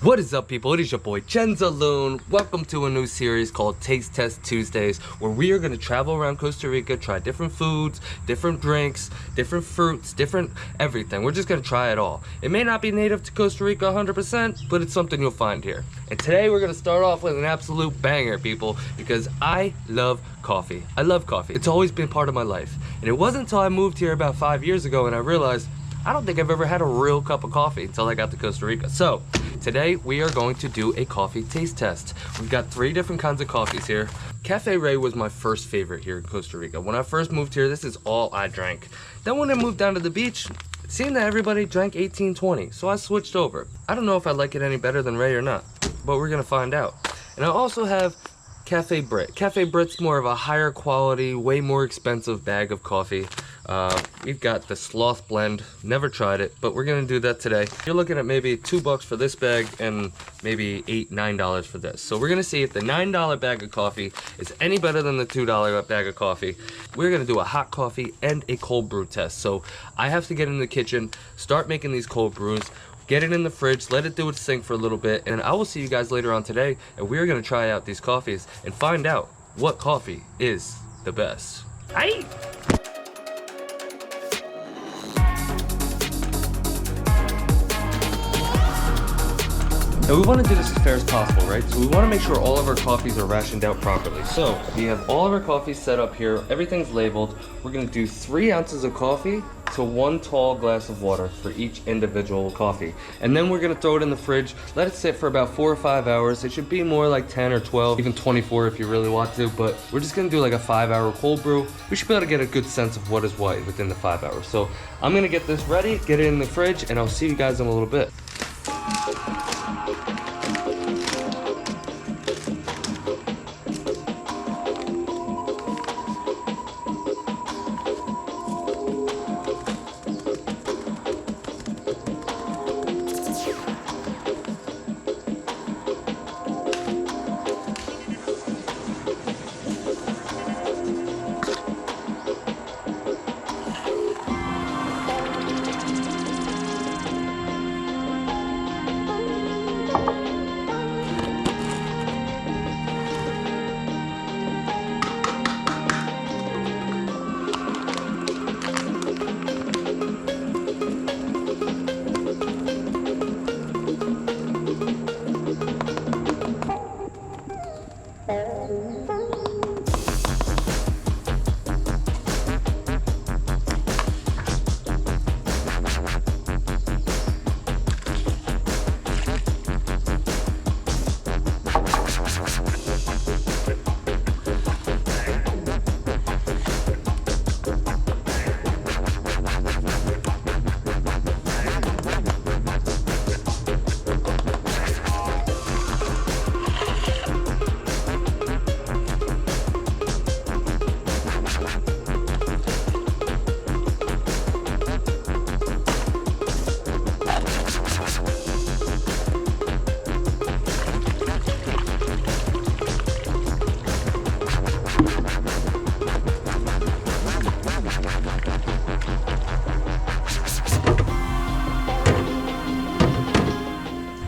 What is up, people? It is your boy Loon. Welcome to a new series called Taste Test Tuesdays, where we are going to travel around Costa Rica, try different foods, different drinks, different fruits, different everything. We're just going to try it all. It may not be native to Costa Rica 100%, but it's something you'll find here. And today we're going to start off with an absolute banger, people, because I love coffee. I love coffee. It's always been part of my life. And it wasn't until I moved here about 5 years ago and I realized I don't think I've ever had a real cup of coffee until I got to Costa Rica. So today we are going to do a coffee taste test. We've got 3 different kinds of coffees here. Cafe Ray was my first favorite here in Costa Rica. When I first moved here, this is all I drank. Then when I moved down to the beach, it seemed that everybody drank 1820, so I switched over. I don't know if I like it any better than Ray or not, but we're gonna find out. And I also have Cafe Brit. Cafe Brit's more of a higher quality, way more expensive bag of coffee. We've got the Sloth Blend. Never tried it, but we're gonna do that today. You're looking at maybe $2 for this bag and maybe $8, $9 for this. So we're gonna see if the $9 bag of coffee is any better than the $2 bag of coffee. We're gonna do a hot coffee and a cold brew test. So I have to get in the kitchen, start making these cold brews, get it in the fridge, let it do its thing for a little bit, and I will see you guys later on today, and we're gonna try out these coffees and find out what coffee is the best. Aye. Now we want to do this as fair as possible, right? So we want to make sure all of our coffees are rationed out properly. So we have all of our coffees set up here. Everything's labeled. We're going to do 3 ounces of coffee to 1 tall glass of water for each individual coffee. And then we're going to throw it in the fridge, let it sit for about 4 or 5 hours. It should be more like 10 or 12, even 24 if you really want to, but we're just going to do like a 5-hour cold brew. We should be able to get a good sense of what is what within the 5 hours. So I'm going to get this ready, get it in the fridge, and I'll see you guys in a little bit.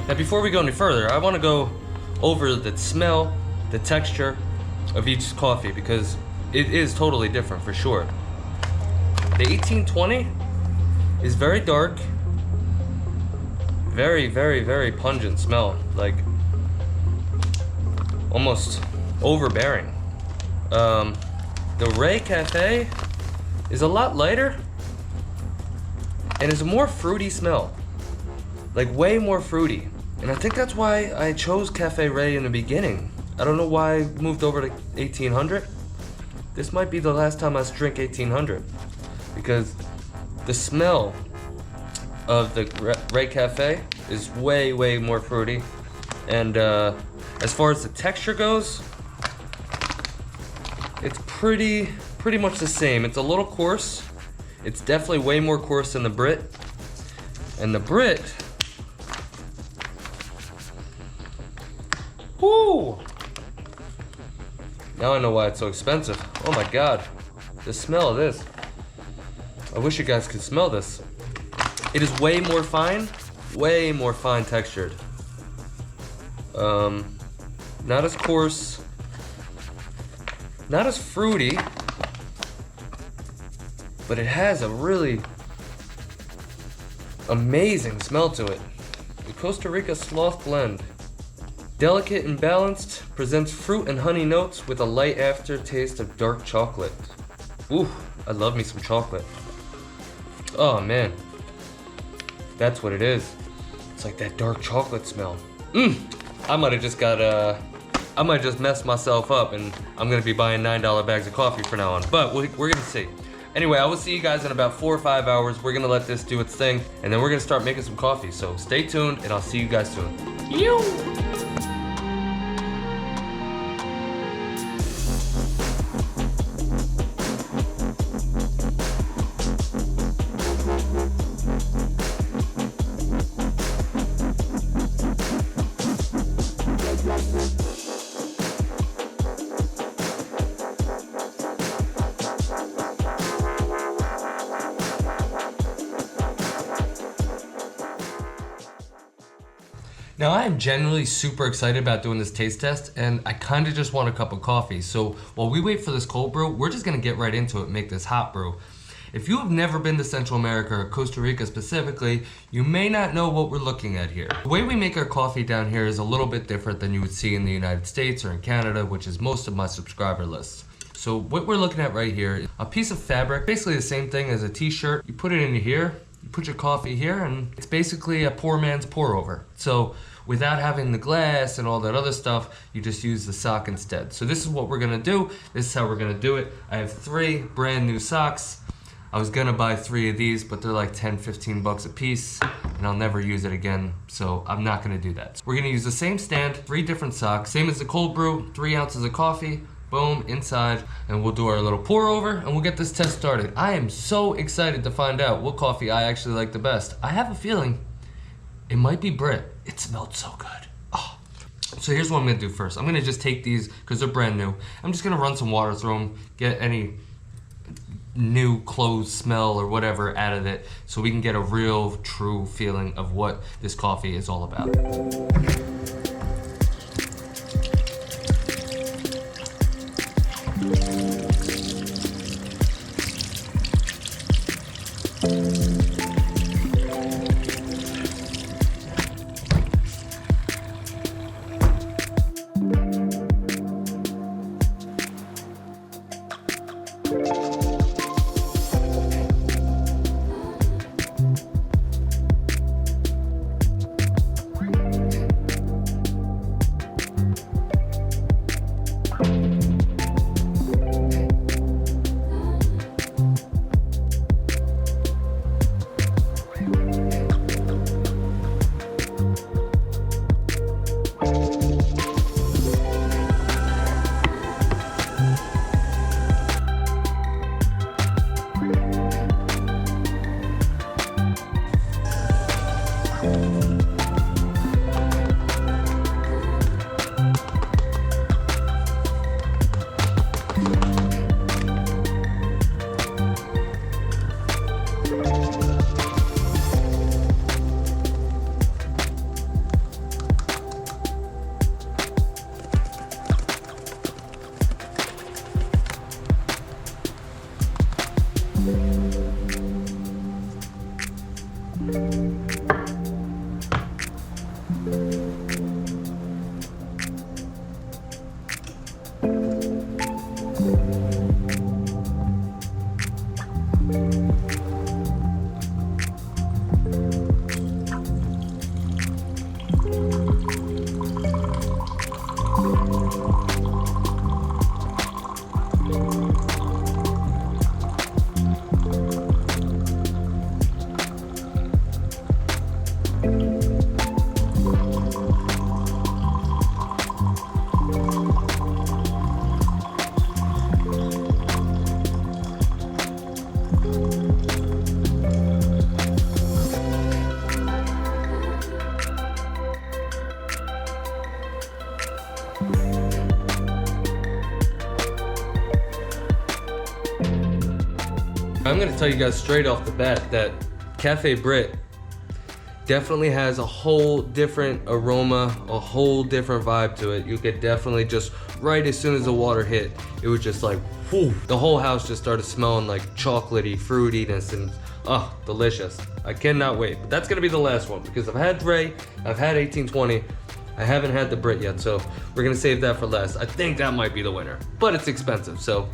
Now before we go any further, I want to go over the smell, the texture of each coffee because it is totally different for sure. The 1820 is very dark, very, very, very pungent smell, like almost overbearing. The Ray Cafe is a lot lighter and is a more fruity smell, like way more fruity. And I think that's why I chose Cafe Ray in the beginning. I don't know why I moved over to 1800. This might be the last time I drink 1800 because the smell of the Ray Cafe is way, way more fruity. And as far as the texture goes, it's pretty much the same. It's a little coarse. It's definitely way more coarse than the Brit. And the Brit, whoo! Now I know why it's so expensive. Oh my God, the smell of this. I wish you guys could smell this. It is way more fine textured. Not as coarse, not as fruity, but it has a really amazing smell to it. The Costa Rica Sloth Blend. Delicate and balanced, presents fruit and honey notes with a light aftertaste of dark chocolate. Ooh, I love me some chocolate. Oh man, that's what it is. It's like that dark chocolate smell. I might have just I might just mess myself up and I'm gonna be buying $9 bags of coffee from now on, but we're gonna see. Anyway, I will see you guys in about 4 or 5 hours. We're gonna let this do its thing, and then we're gonna start making some coffee. So stay tuned, and I'll see you guys soon. Now I am genuinely super excited about doing this taste test, and I kind of just want a cup of coffee. So while we wait for this cold brew, we're just gonna get right into it and make this hot brew. If you have never been to Central America or Costa Rica specifically, you may not know what we're looking at here. The way we make our coffee down here is a little bit different than you would see in the United States or in Canada, which is most of my subscriber lists. So what we're looking at right here is a piece of fabric, basically the same thing as a t-shirt. You put it in here, you put your coffee here, and it's basically a poor man's pour over. So without having the glass and all that other stuff, you just use the sock instead. So this is what we're gonna do. This is how we're gonna do it. I have 3 brand new socks. I was gonna buy 3 of these, but they're like 10, 15 bucks a piece, and I'll never use it again, so I'm not gonna do that. So we're gonna use the same stand, 3 different socks, same as the cold brew, 3 ounces of coffee, boom, inside, and we'll do our little pour over, and we'll get this test started. I am so excited to find out what coffee I actually like the best. I have a feeling it might be Brit. It smelled so good. Oh. So here's what I'm gonna do first. I'm gonna just take these, because they're brand new. I'm just gonna run some water through them, get any new clothes smell or whatever out of it, so we can get a real, true feeling of what this coffee is all about. I'm gonna tell you guys straight off the bat that Cafe Brit definitely has a whole different aroma, a whole different vibe to it. You could definitely just, right as soon as the water hit, it was just like, whew, the whole house just started smelling like chocolatey fruitiness and oh, delicious. I cannot wait. But that's gonna be the last one because I've had Ray, I've had 1820, I haven't had the Brit yet, so we're gonna save that for last. I think that might be the winner, but it's expensive, so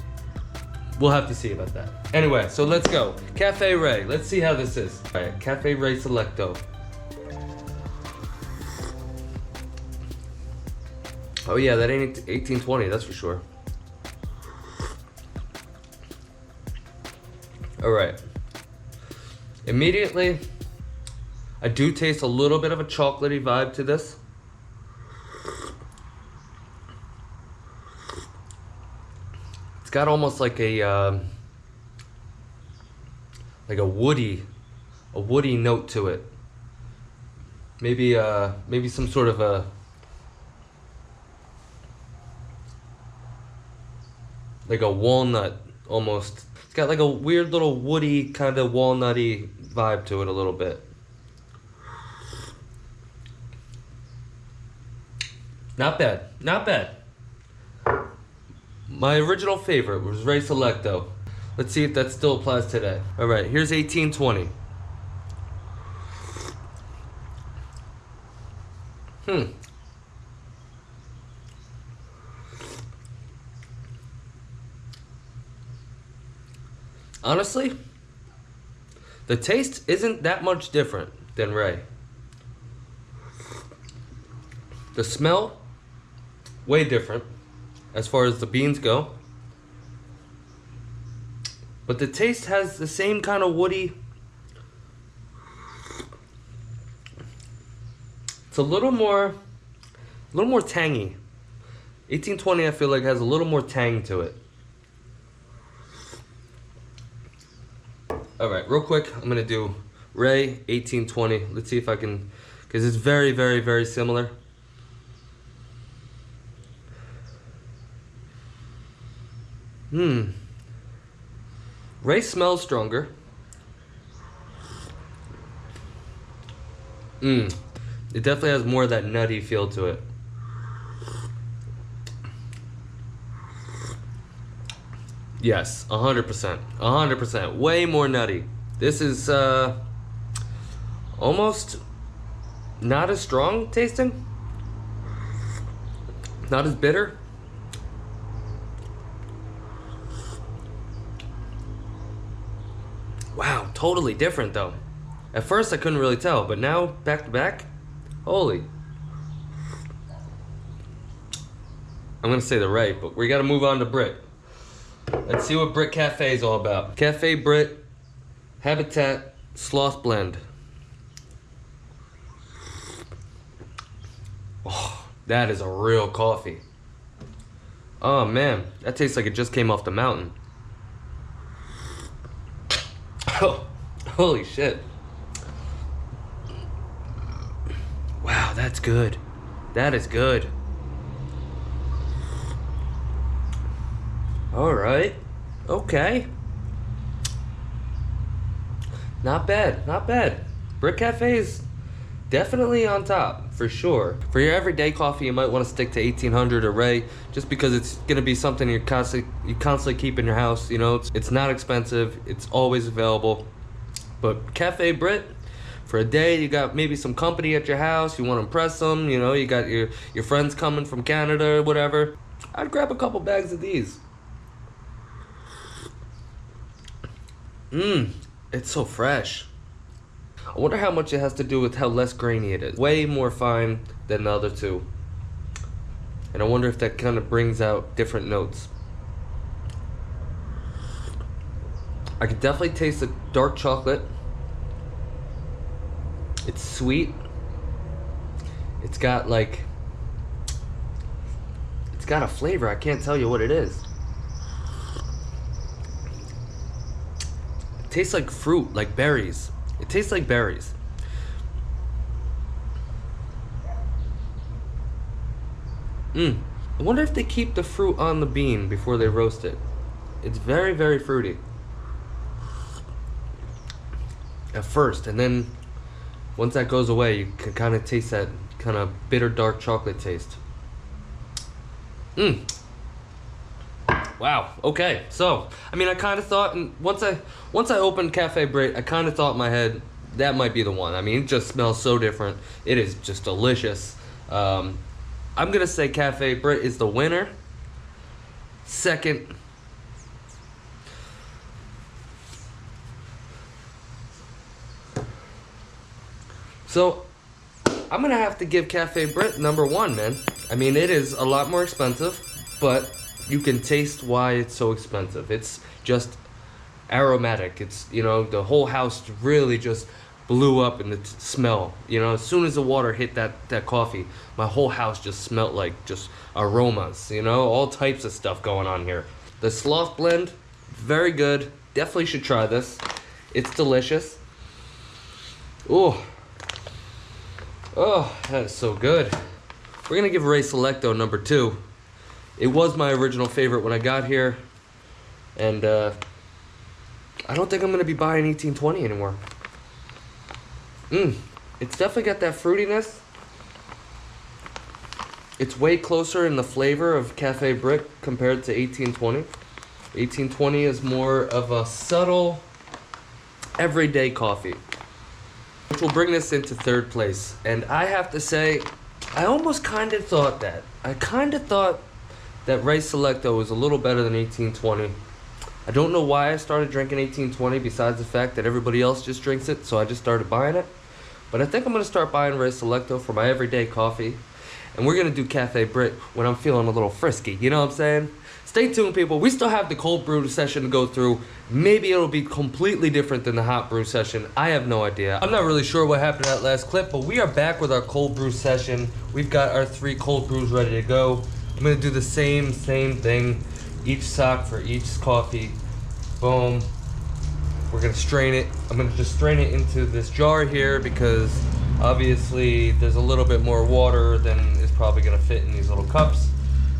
we'll have to see about that. Anyway, so let's go. Cafe Ray, let's see how this is. All right, Cafe Ray Selecto. Oh yeah, that ain't 1820, that's for sure. All right. Immediately, I do taste a little bit of a chocolatey vibe to this. It's got almost like a woody note to it. Maybe some sort of a like a walnut almost. It's got like a weird little woody kind of walnutty vibe to it a little bit. Not bad, not bad. My original favorite was Ray Selecto. Let's see if that still applies today. All right, here's 1820. Honestly, the taste isn't that much different than Ray. The smell, way different as far as the beans go. But the taste has the same kind of woody. It's a little more tangy. 1820 I feel like has a little more tang to it. All right, real quick, I'm gonna do Ray 1820. Let's see if I can, because it's very, very, very similar. Ray smells stronger. It definitely has more of that nutty feel to it. Yes, 100%. 100%. Way more nutty. This is almost not as strong tasting. Not as bitter. Wow, totally different though. At first I couldn't really tell, but now back to back, holy. I'm gonna say the Ray, but we gotta move on to Brit. Let's see what Brit Cafe is all about. Cafe Brit Habitat Sloth Blend. Oh, that is a real coffee. Oh man, that tastes like it just came off the mountain. Oh, holy shit. Wow, that's good. That is good. All right. Okay. Not bad. Not bad. Brit Cafe is definitely on top, for sure. For your everyday coffee, you might want to stick to 1800 or Ray, just because it's going to be something you constantly keep in your house. You know, it's not expensive. It's always available. But Cafe Brit, for a day, you got maybe some company at your house. You want to impress them. You know, you got your friends coming from Canada or whatever. I'd grab a couple bags of these. It's so fresh. I wonder how much it has to do with how less grainy it is. Way more fine than the other two. And I wonder if that kind of brings out different notes. I could definitely taste the dark chocolate. It's sweet. It's got a flavor. I can't tell you what it is. It tastes like fruit, like berries. It tastes like berries. I wonder if they keep the fruit on the bean before they roast it. It's very, very fruity at first, and then Once that goes away, you can kind of taste that kind of bitter dark chocolate taste. Wow. Okay. So, I mean, I kind of thought, and once I opened Cafe Brit, I kind of thought in my head that might be the one. I mean, it just smells so different. It is just delicious. I'm gonna say Cafe Brit is the winner. Second, so I'm gonna have to give Cafe Brit number one, man. I mean, it is a lot more expensive, but you can taste why it's so expensive. It's just aromatic. It's, you know, the whole house really just blew up in the smell. You know, as soon as the water hit that coffee, my whole house just smelled like just aromas, you know, all types of stuff going on here. The sloth blend, very good. Definitely should try this. It's delicious. Oh, that is so good. We're gonna give Ray Selecto number two. It was my original favorite when I got here, and I don't think I'm gonna be buying 1820 anymore. It's definitely got that fruitiness. It's way closer in the flavor of Cafe Brit compared to 1820. 1820 is more of a subtle, everyday coffee, which will bring this into third place. And I have to say, I almost kind of thought that. I kind of thought that Ray Selecto was a little better than 1820. I don't know why I started drinking 1820 besides the fact that everybody else just drinks it, so I just started buying it. But I think I'm going to start buying Ray Selecto for my everyday coffee. And we're going to do Cafe Brit when I'm feeling a little frisky, you know what I'm saying? Stay tuned, people. We still have the cold brew session to go through. Maybe it'll be completely different than the hot brew session. I have no idea. I'm not really sure what happened in that last clip, but we are back with our cold brew session. We've got our 3 cold brews ready to go. I'm going to do the same thing. Each sock for each coffee. Boom. We're going to strain it. I'm going to just strain it into this jar here because obviously there's a little bit more water than is probably going to fit in these little cups.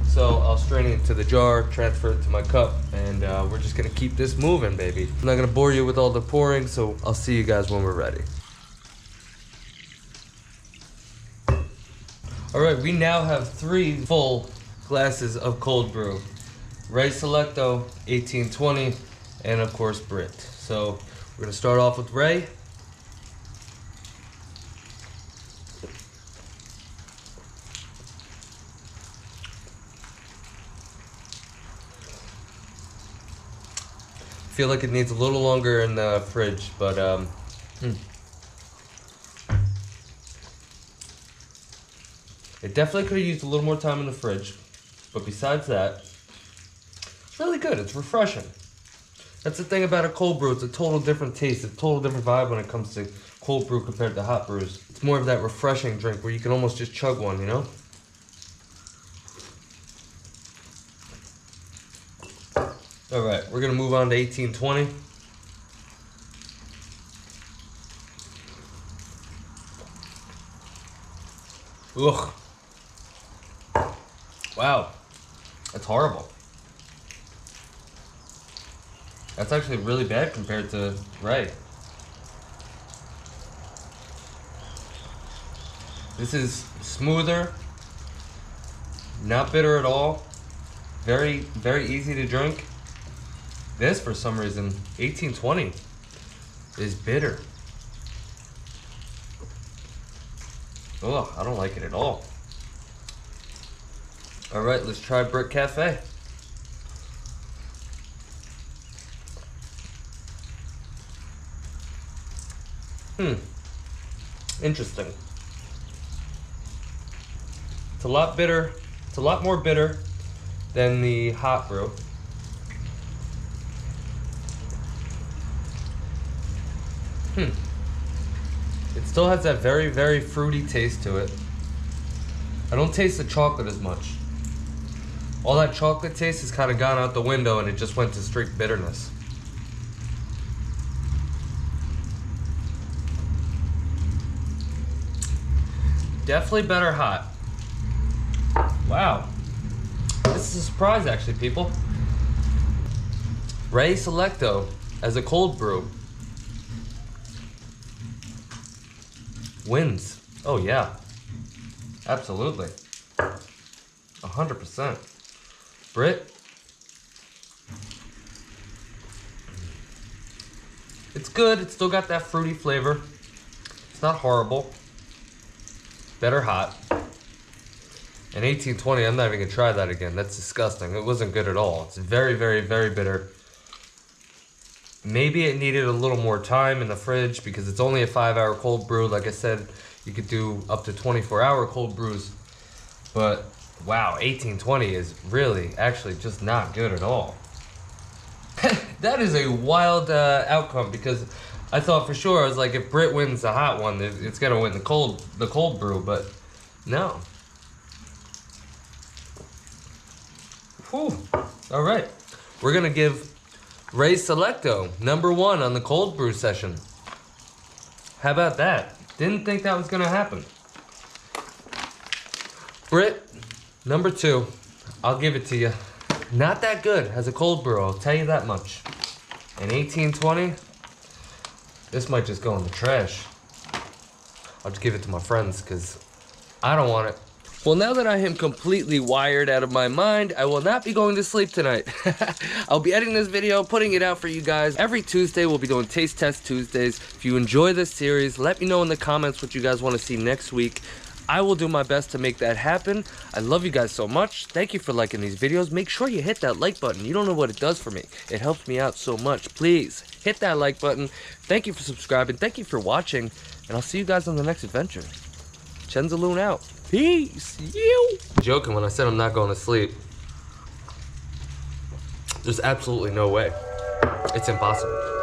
So I'll strain it into the jar, transfer it to my cup, and we're just going to keep this moving, baby. I'm not going to bore you with all the pouring, so I'll see you guys when we're ready. All right, we now have 3 full glasses of cold brew. Ray Selecto, 1820, and of course Brit. So we're gonna start off with Ray. Feel like it needs a little longer in the fridge, but it definitely could have used a little more time in the fridge. But besides that, it's really good. It's refreshing. That's the thing about a cold brew. It's a total different taste. It's a total different vibe when it comes to cold brew compared to hot brews. It's more of that refreshing drink where you can almost just chug one, you know? All right, we're gonna move on to 1820. Ugh. Wow, that's horrible. That's actually really bad compared to Ray. This is smoother, not bitter at all, very, very easy to drink. This, for some reason, 1820 is bitter. Oh, I don't like it at all. All right, let's try Brit Cafe. Interesting. It's a lot bitter. It's a lot more bitter than the hot brew. It still has that very, very fruity taste to it. I don't taste the chocolate as much. All that chocolate taste has kind of gone out the window and it just went to straight bitterness. Definitely better hot. Wow. This is a surprise actually, people. Ray Selecto as a cold brew. wins. Oh yeah, absolutely, 100%. Brit, it's good. It's still got that fruity flavor. It's not horrible. Better hot. And 1820, I'm not even gonna try that again. That's disgusting. It wasn't good at all. It's very, very, very bitter. Maybe it needed a little more time in the fridge because it's only a 5-hour cold brew. Like I said, you could do up to 24-hour cold brews. But wow, 1820 is really actually just not good at all. That is a wild outcome because I thought for sure, I was like, if Brit wins the hot one, it's gonna win the cold brew, but no. Whew. All right, we're gonna give Ray Selecto #1 on the cold brew session. How about that? Didn't think that was gonna happen. Brit, #2, I'll give it to you. Not that good as a cold brew, I'll tell you that much. And 1820, this might just go in the trash. I'll just give it to my friends because I don't want it. Well, now that I am completely wired out of my mind, I will not be going to sleep tonight. I'll be editing this video, putting it out for you guys. Every Tuesday, we'll be doing Taste Test Tuesdays. If you enjoy this series, let me know in the comments what you guys want to see next week. I will do my best to make that happen. I love you guys so much. Thank you for liking these videos. Make sure you hit that like button. You don't know what it does for me. It helps me out so much. Please hit that like button. Thank you for subscribing. Thank you for watching. And I'll see you guys on the next adventure. Chenzaloon out. Peace. You. Joking when I said I'm not going to sleep. There's absolutely no way. It's impossible.